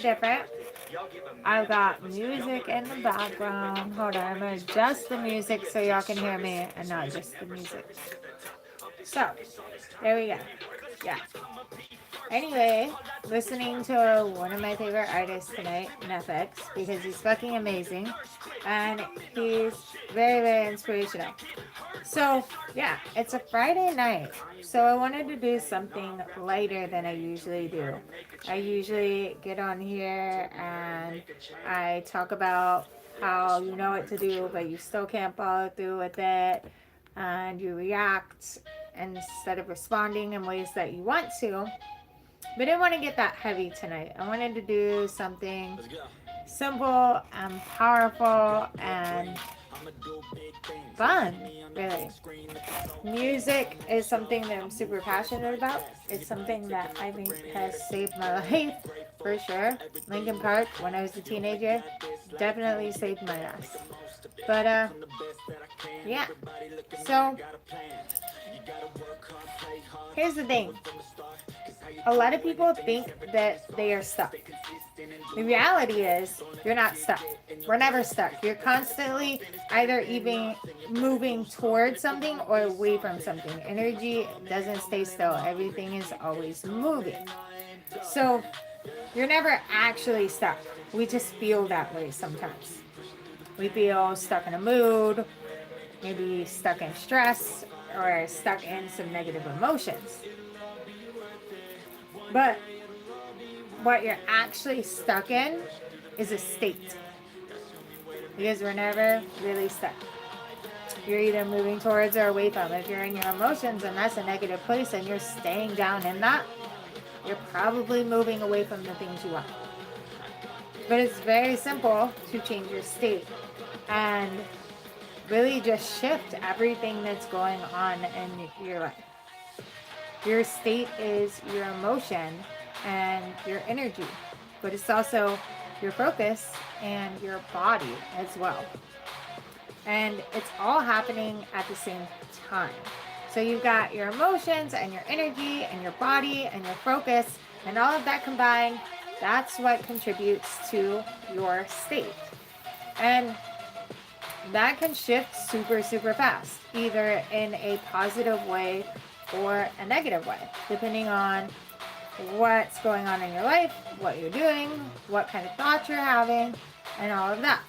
different. I've got music in the background. Hold on, I'm gonna adjust the music so y'all can hear me and not just the music. So, there we go. Yeah. Anyway, listening to one of my favorite artists tonight, Netflix, because he's fucking amazing and he's very, very inspirational. So, yeah, it's a Friday night. So, I wanted to do something lighter than I usually do. I usually get on here and I talk about how you know what to do, but you still can't follow through with it, and you react instead of responding in ways that you want to. But I didn't want to get that heavy tonight. I wanted to do something simple and powerful and fun, really. Music is something that I'm super passionate about. It's something that I think has saved my life for sure. Linkin Park, when I was a teenager, definitely saved my ass. But yeah. So here's the thing. A lot of people think that they are stuck. The reality is, you're not stuck. We're never stuck. You're constantly either even moving towards something or away from something. Energy doesn't stay still, everything is always moving. So, you're never actually stuck. We just feel that way sometimes. We feel stuck in a mood, maybe stuck in stress, or stuck in some negative emotions. But what you're actually stuck in is a state. Because we're never really stuck. You're either moving towards or away from. If you're in your emotions and that's a negative place and you're staying down in that, you're probably moving away from the things you want. But it's very simple to change your state and really just shift everything that's going on in your life. Your state is your emotion and your energy, but it's also your focus and your body as well. And it's all happening at the same time. So you've got your emotions and your energy and your body and your focus, and all of that combined, that's what contributes to your state. And that can shift super, super fast, either in a positive way or a negative way, depending on what's going on in your life, what you're doing, what kind of thoughts you're having, and all of that.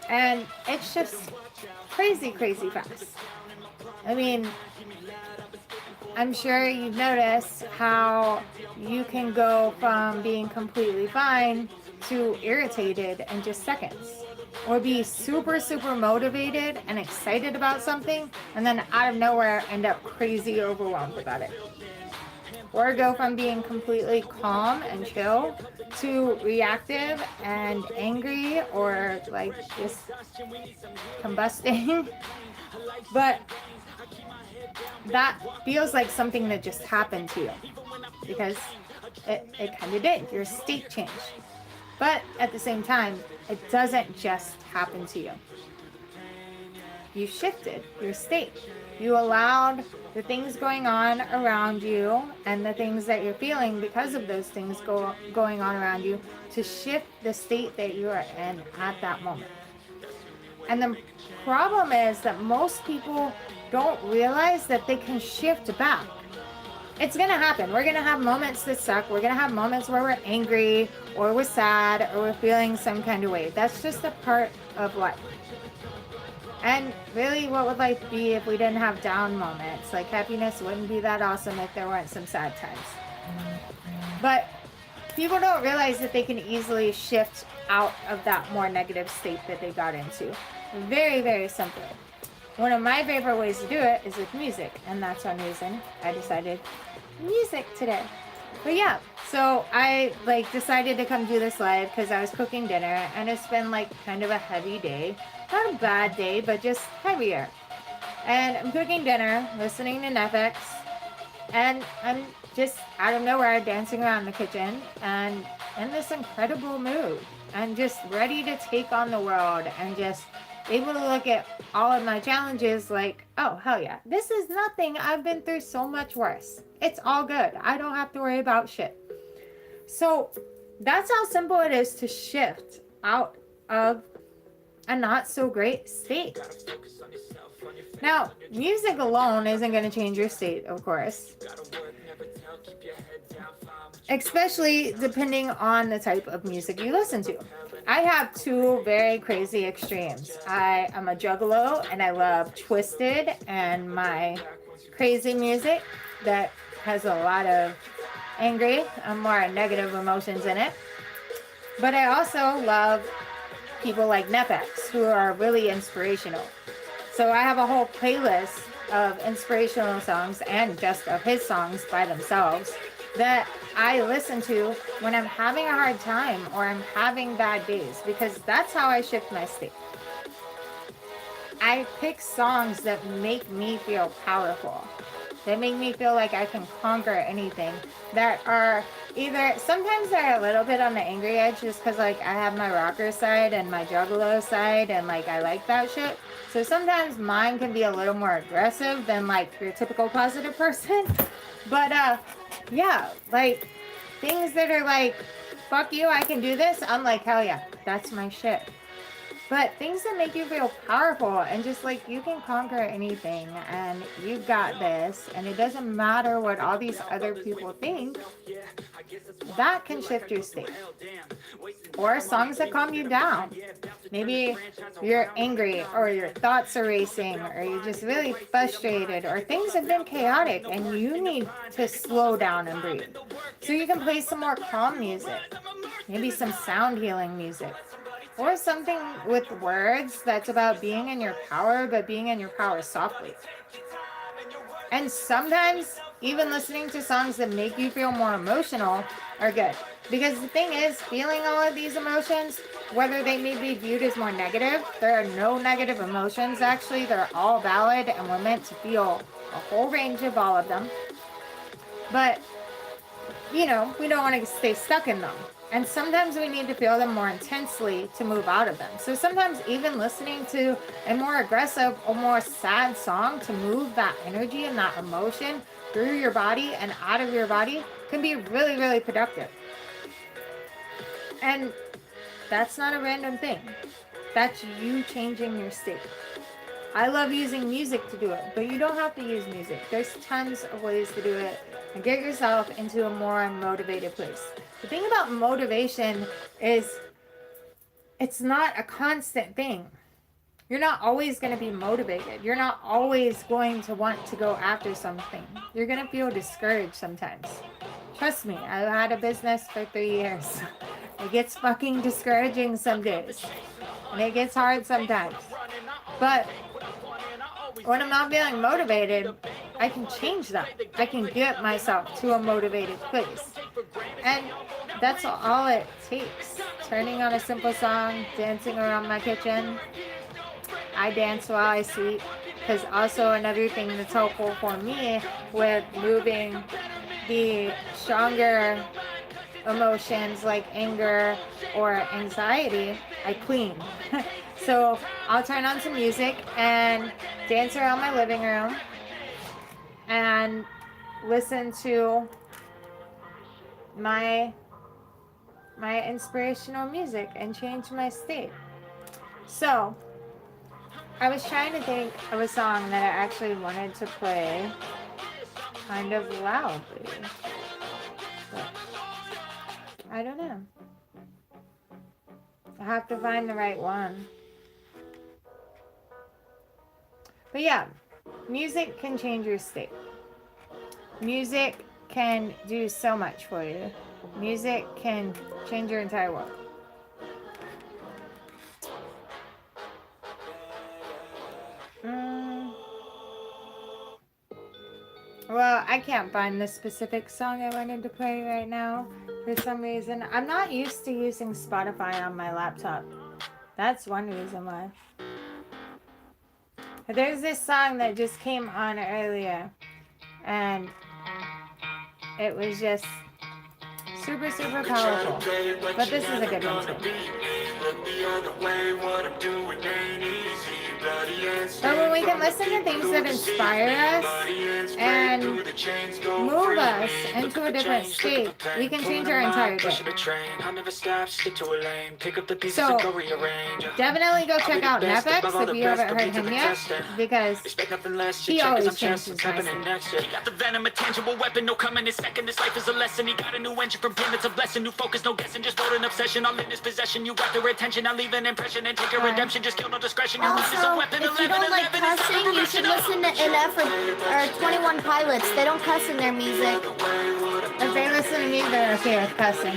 And it's just crazy, crazy fast. I mean, I'm sure you've noticed how you can go from being completely fine to irritated in just seconds. Or be super, super motivated and excited about something, and then out of nowhere end up crazy overwhelmed about it. Or go from being completely calm and chill to reactive and angry or like just combusting. But that feels like something that just happened to you because it kind of did. Your state changed. But at the same time, it doesn't just happen to you. You shifted your state. You allowed the things going on around you and the things that you're feeling because of those things going on around you to shift the state that you are in at that moment. And the problem is that most people don't realize that they can shift back. It's going to happen. We're going to have moments that suck. We're going to have moments where we're angry or we're sad or we're feeling some kind of way. That's just a part of life. And really, what would life be if we didn't have down moments? Like, happiness wouldn't be that awesome if there weren't some sad times. But people don't realize that they can easily shift out of that more negative state that they got into. Very, very simply. One of my favorite ways to do it is with music, and that's one reason I decided music today. But yeah, so I decided to come do this live because I was cooking dinner, and it's been kind of a heavy day. Not a bad day, but just heavier. And I'm cooking dinner, listening to Netflix, and I'm just out of nowhere dancing around the kitchen and in this incredible mood and just ready to take on the world and just able to look at all of my challenges like, oh, hell yeah, this is nothing. I've been through so much worse. It's all good. I don't have to worry about shit. So That's how simple it is to shift out of a not so great state. Now, music alone isn't going to change your state, of course, especially depending on the type of music you listen to. I have two very crazy extremes. I am a juggalo and I love twisted and my crazy music that has a lot of angry and more negative emotions in it. But I also love people like Nepex who are really inspirational. So I have a whole playlist of inspirational songs and just of his songs by themselves that I listen to when I'm having a hard time or I'm having bad days, because that's how I shift my state. I pick songs that make me feel powerful, that make me feel like I can conquer anything, that are either, sometimes they're a little bit on the angry edge just because like I have my rocker side and my juggalo side and like I like that shit. So sometimes mine can be a little more aggressive than like your typical positive person. But yeah, like things that are like, fuck you, I can do this, I'm like, hell yeah, that's my shit. But things that make you feel powerful and just like you can conquer anything and you got this and it doesn't matter what all these other people think, that can shift your state. Or songs that calm you down. Maybe you're angry or your thoughts are racing or you're just really frustrated or things have been chaotic and you need to slow down and breathe. So you can play some more calm music, maybe some sound healing music. Or something with words that's about being in your power, but being in your power softly. And sometimes even listening to songs that make you feel more emotional are good. Because the thing is, feeling all of these emotions, whether they may be viewed as more negative, there are no negative emotions actually. They're all valid and we're meant to feel a whole range of all of them. But, you know, we don't want to stay stuck in them. And sometimes we need to feel them more intensely to move out of them. So sometimes even listening to a more aggressive or more sad song to move that energy and that emotion through your body and out of your body can be really, really productive. And that's not a random thing. That's you changing your state. I love using music to do it, but you don't have to use music. There's tons of ways to do it and get yourself into a more motivated place. The thing about motivation is it's not a constant thing. You're not always going to be motivated. You're not always going to want to go after something. You're going to feel discouraged sometimes. Trust me, I had a business for 3 years. It gets fucking discouraging some days. And it gets hard sometimes. But when I'm not feeling motivated, I can change that. I can get myself to a motivated place. And that's all it takes. Turning on a simple song, dancing around my kitchen. I dance while I sleep. Because also another thing that's helpful for me with moving the stronger emotions like anger or anxiety, I clean. So I'll turn on some music and dance around my living room and listen to my inspirational music and change my state. So I was trying to think of a song that I actually wanted to play kind of loudly. But I don't know. I have to find the right one. But yeah, music can change your state. Music can do so much for you. Music can change your entire world. Well, I can't find the specific song I wanted to play right now for some reason. I'm not used to using Spotify on my laptop. That's one reason why. But there's this song that just came on earlier, and it was just super, super powerful. But this is a good one too. But when we can listen to things that inspire us and move us into a different state, we can change our entire day. So definitely go check out Netflix if you haven't heard him yet, because he always changes my sleep. He got the venom, a tangible weapon, no coming in second. This life is a lesson. He got a new engine from him, it's a blessing. New focus, no guessing, just wrote an obsession. All in his possession. You got their attention, I'll leave an impression and take your redemption. Just kill no discretion. Your life is a weapon. If you don't like cussing, you should listen to NF or 21 Pilots. They don't cuss in their music. If they listen to me, they're okay with cussing.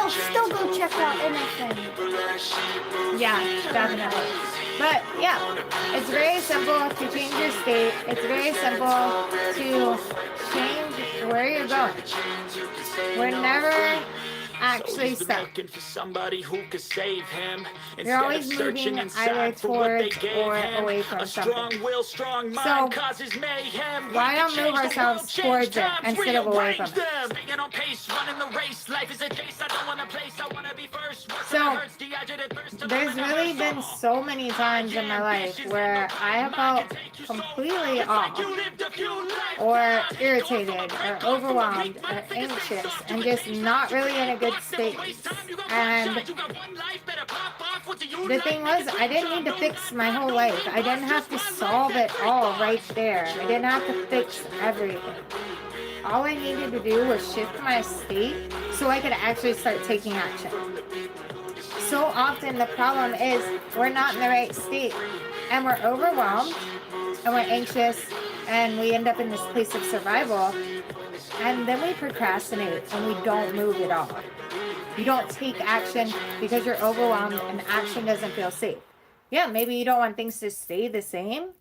Still go check out NF. Yeah, definitely. But yeah, it's very simple to change your state. It's very simple to change where you're going. We're never actually stuck. You're always moving either towards or away from something. So why not move ourselves towards it instead of away from it? So there's really been so many times in my life where I have felt completely off or irritated or overwhelmed or anxious and just not really in a good state. And the thing was, I didn't need to fix my whole life. I didn't have to solve it all right there. I didn't have to fix everything. All I needed to do was shift my state so I could actually start taking action. So often the problem is we're not in the right state and we're overwhelmed and we're anxious and we end up in this place of survival, and then we procrastinate and we don't move at all. You don't take action because you're overwhelmed and action doesn't feel safe. Yeah, maybe you don't want things to stay the same,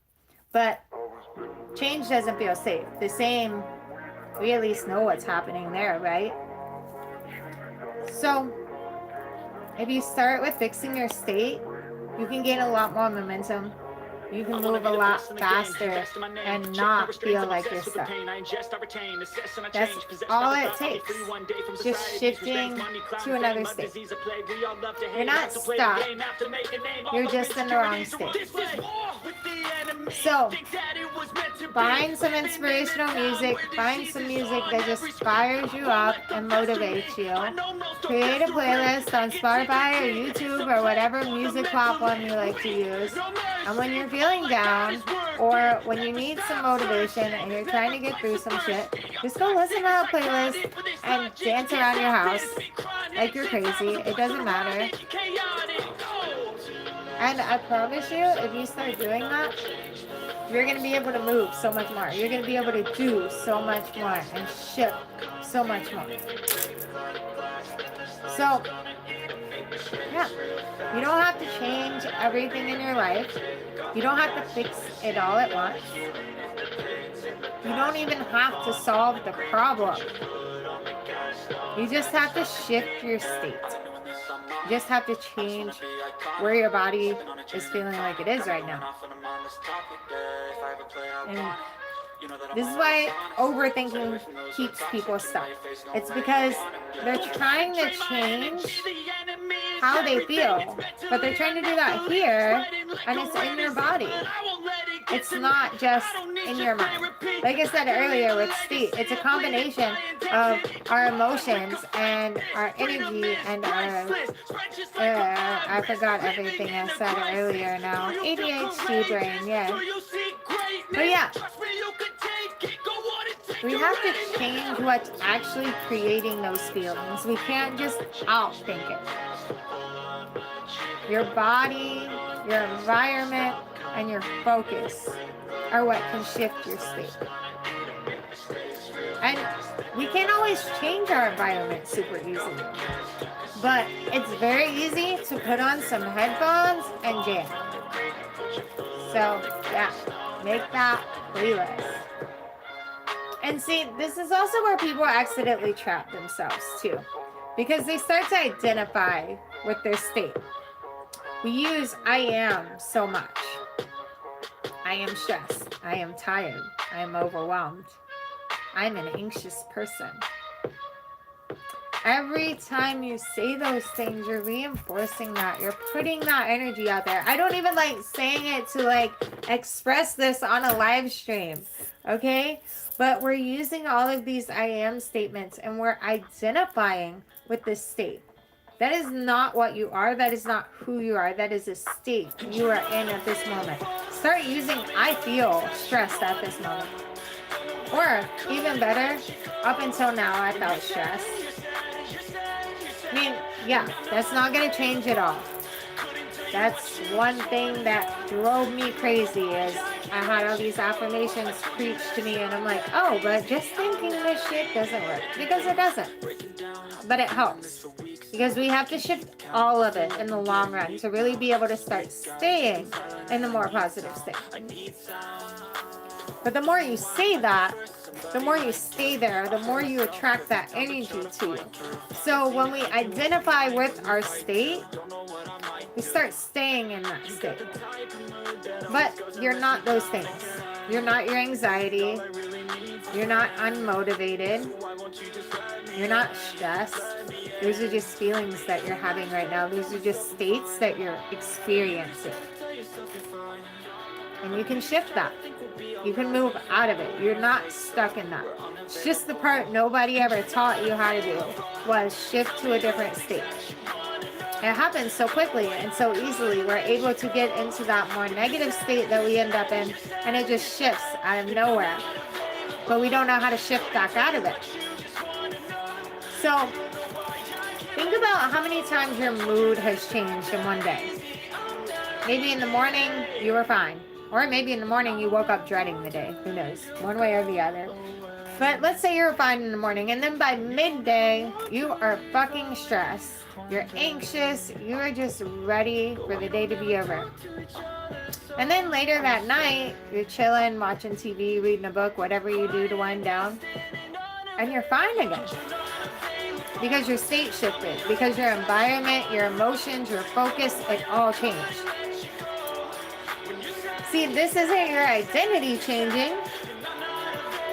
but change doesn't feel safe. The same, we at least know what's happening there, right? So if you start with fixing your state, you can gain a lot more momentum. You can move a lot faster and not feel like you're stuck. That's all it takes. Just shifting to another state. You're not stuck. You're just in the wrong state. So, find some inspirational music. Find some music that just fires you up and motivates you. Create a playlist on Spotify or YouTube or whatever music platform you like to use. And when you're feeling down or when you need some motivation and you're trying to get through some shit, just go listen to a playlist and dance around your house like you're crazy. It doesn't matter. And I promise you, if you start doing that, you're going to be able to move so much more. You're going to be able to do so much more and shift so much more. So, yeah, you don't have to change everything in your life. You don't have to fix it all at once. You don't even have to solve the problem. You just have to shift your state. You just have to change where your body is feeling like it is right now. And this is why overthinking keeps people stuck. It's because they're trying to change how they feel, but they're trying to do that here, and it's in your body. It's not just in your mind. Like I said earlier with state, it's a combination of our emotions and our energy and our, I forgot everything I said earlier now. ADHD brain, yeah. But yeah, we have to change what's actually creating those feelings. We can't just outthink it. Your body, your environment, and your focus are what can shift your state. And we can't always change our environment super easily. But it's very easy to put on some headphones and jam. So, yeah, make that playlist. And see, this is also where people accidentally trap themselves too, because they start to identify with their state. We use I am so much. I am stressed. I am tired. I am overwhelmed. I'm an anxious person. Every time you say those things, you're reinforcing that. You're putting that energy out there. I don't even like saying it to like express this on a live stream. Okay? But we're using all of these I am statements and we're identifying with this state. That is not what you are. That is not who you are. That is a state you are in at this moment. Start using I feel stressed at this moment. Or even better, up until now I felt stressed. I mean, yeah, that's not going to change at all. That's one thing that drove me crazy is I had all these affirmations preached to me and I'm like, oh, but just thinking this shit doesn't work. Because it doesn't. But it helps. Because we have to shift all of it in the long run to really be able to start staying in the more positive state. But the more you say that, the more you stay there, the more you attract that energy to you. So when we identify with our state, we start staying in that state. But you're not those things. You're not your anxiety. You're not unmotivated. You're not stressed. Those are just feelings that you're having right now. Those are just states that you're experiencing. And you can shift that. You can move out of it. You're not stuck in that. It's just the part nobody ever taught you how to do was shift to a different state. It happens so quickly and so easily. We're able to get into that more negative state that we end up in, and it just shifts out of nowhere. But we don't know how to shift back out of it. So think about how many times your mood has changed in one day. Maybe in the morning you were fine. Or maybe in the morning you woke up dreading the day. Who knows? One way or the other. But let's say you're fine in the morning and then by midday you are fucking stressed. You're anxious. You are just ready for the day to be over. And then later that night, you're chilling, watching TV, reading a book, whatever you do to wind down. And you're fine again. Because your state shifted. Because your environment, your emotions, your focus, it all changed. See, this isn't your identity changing.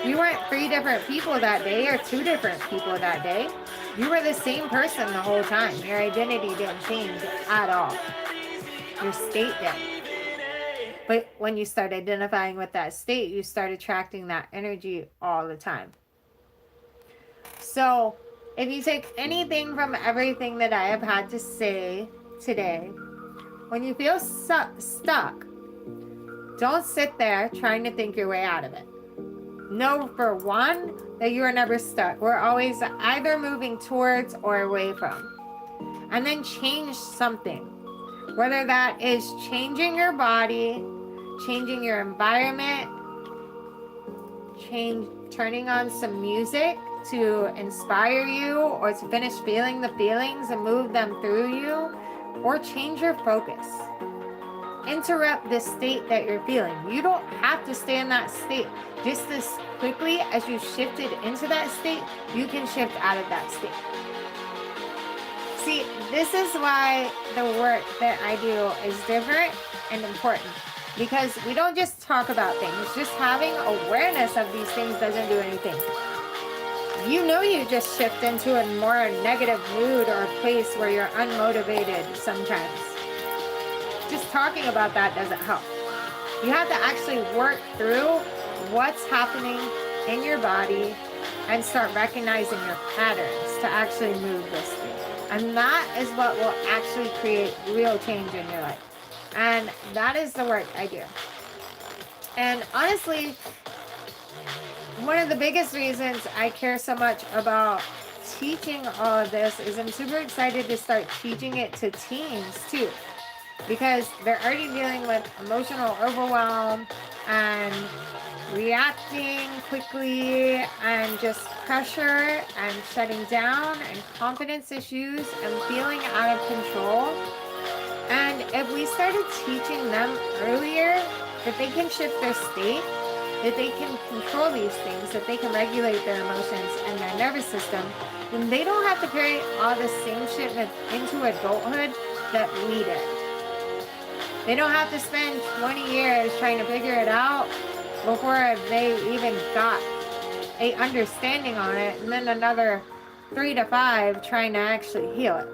You weren't 3 different people that day or 2 different people that day. You were the same person the whole time. Your identity didn't change at all. Your state did. But when you start identifying with that state, you start attracting that energy all the time. So, if you take anything from everything that I have had to say today, when you feel stuck, don't sit there trying to think your way out of it. Know for one that you are never stuck. We're always either moving towards or away from. And then change something. Whether that is changing your body, changing your environment, turning on some music to inspire you or to finish feeling the feelings and move them through you, or change your focus. Interrupt the state that you're feeling. You don't have to stay in that state. Just as quickly as you shifted into that state, you can shift out of that state. See, this is why the work that I do is different and important. Because we don't just talk about things. Just having awareness of these things doesn't do anything. You know you just shift into a more negative mood or a place where you're unmotivated sometimes. Just talking about that doesn't help. You have to actually work through what's happening in your body and start recognizing your patterns to actually move this thing. And that is what will actually create real change in your life. And that is the work I do. And honestly, one of the biggest reasons I care so much about teaching all of this is I'm super excited to start teaching it to teens too. Because they're already dealing with emotional overwhelm and reacting quickly and just pressure and shutting down and confidence issues and feeling out of control. And if we started teaching them earlier that they can shift their state, that they can control these things, that they can regulate their emotions and their nervous system, then they don't have to carry all the same shit into adulthood that we did. They don't have to spend 20 years trying to figure it out before they even got a understanding on it, and then another 3 to 5 trying to actually heal it.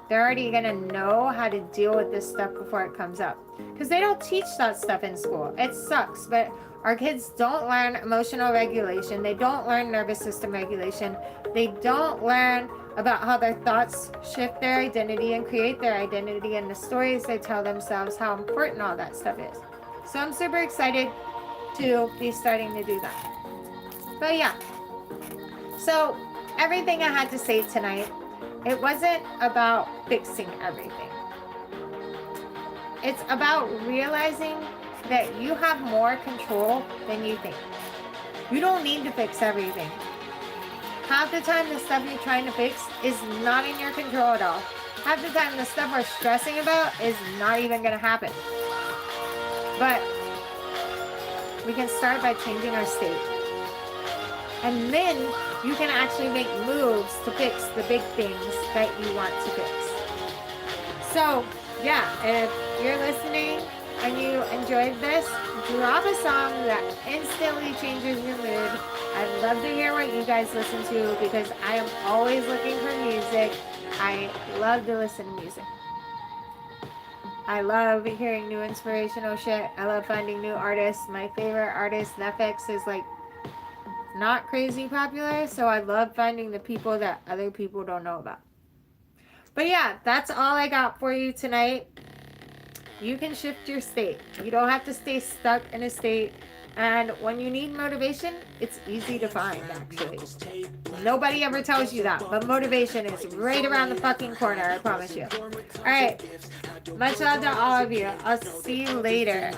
They're already going to know how to deal with this stuff before it comes up. Because they don't teach that stuff in school. It sucks, but our kids don't learn emotional regulation. They don't learn nervous system regulation. They don't learn about how their thoughts shift their identity and create their identity, and the stories they tell themselves, how important all that stuff is. So I'm super excited to be starting to do that. But yeah, so everything I had to say tonight, it wasn't about fixing everything. It's about realizing that you have more control than you think. You don't need to fix everything. Half the time, the stuff you're trying to fix is not in your control at all. Half the time, the stuff we're stressing about is not even going to happen. But we can start by changing our state. And then you can actually make moves to fix the big things that you want to fix. So, yeah, if you're listening and you enjoyed this, drop a song that instantly changes your mood. I'd love to hear what you guys listen to because I am always looking for music. I love to listen to music. I love hearing new inspirational shit. I love finding new artists. My favorite artist, Netflix, is like not crazy popular, so I love finding the people that other people don't know about. But yeah, that's all I got for you tonight. You can shift your state. You don't have to stay stuck in a state. And when you need motivation, it's easy to find, actually. Nobody ever tells you that, but motivation is right around the fucking corner, I promise you. Alright, much love to all of you. I'll see you later.